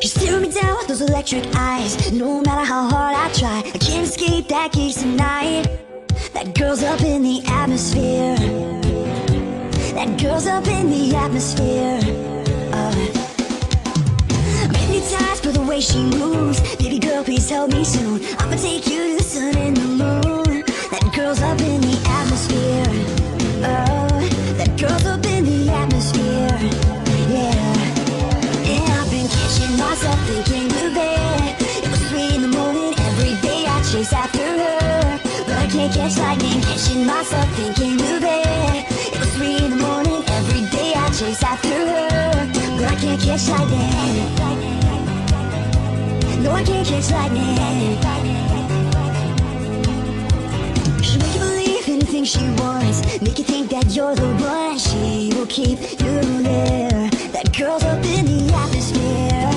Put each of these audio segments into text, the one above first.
You stare me down with those electric eyes. No matter how hard I try, I can't escape that gaze tonight. That girl's up in the atmosphere. That girl's up in the atmosphere. Hypnotized by the way she moves. Baby girl, please help me soon. I'ma take you to the sun and the moon. That girl's up in the atmosphere. That girl's up in the atmosphere. Yeah. Catching myself thinking of it. It was 3 in the morning, every day I chase after her, but I can't catch lightning. Catching myself thinking of it. It was 3 in the morning, every day I chase after her, but I can't catch lightning. No, I can't catch lightning. She'll make you believe anything she wants, make you think that you're the one. She will keep you there. That girl's up in the atmosphere.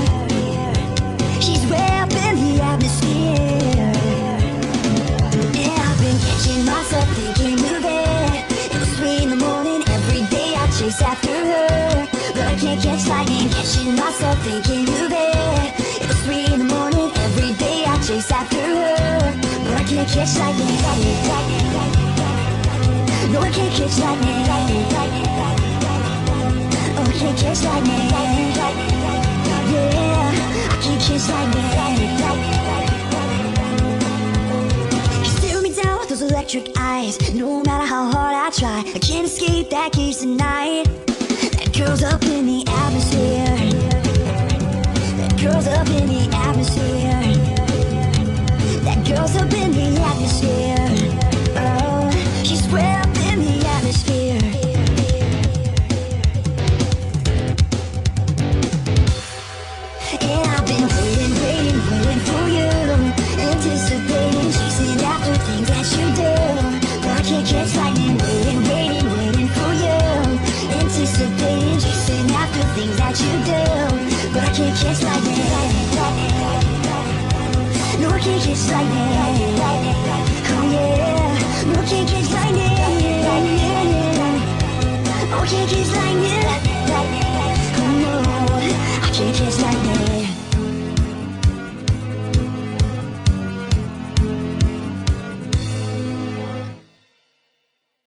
She's way up in the atmosphere. Yeah, I've been catching myself thinking of it. It was 3 in the morning, every day I chase after her, but I can't catch lightning. Catching myself thinking of it. It was 3 in the morning, every day I chase after her, but I can't catch lightning. No, I can't catch lightning. Oh, I can't catch lightning. Yeah, I can't catch lightning. You stare me down with those electric eyes. No matter how hard I try, I can't escape that gaze tonight. That girl's up in the atmosphere. That girl's up in the atmosphere. That girl's up in the atmosphere. Oh, she's way up in the atmosphere. And I've been waiting for you, anticipating, chasing after things that you do, but I can't catch lightning. Waiting for you, anticipating, chasing after things that you do, but I can't catch lightning. No, I can't catch lightning. Oh yeah, no, I can't catch lightning. Oh, I can't catch lightning.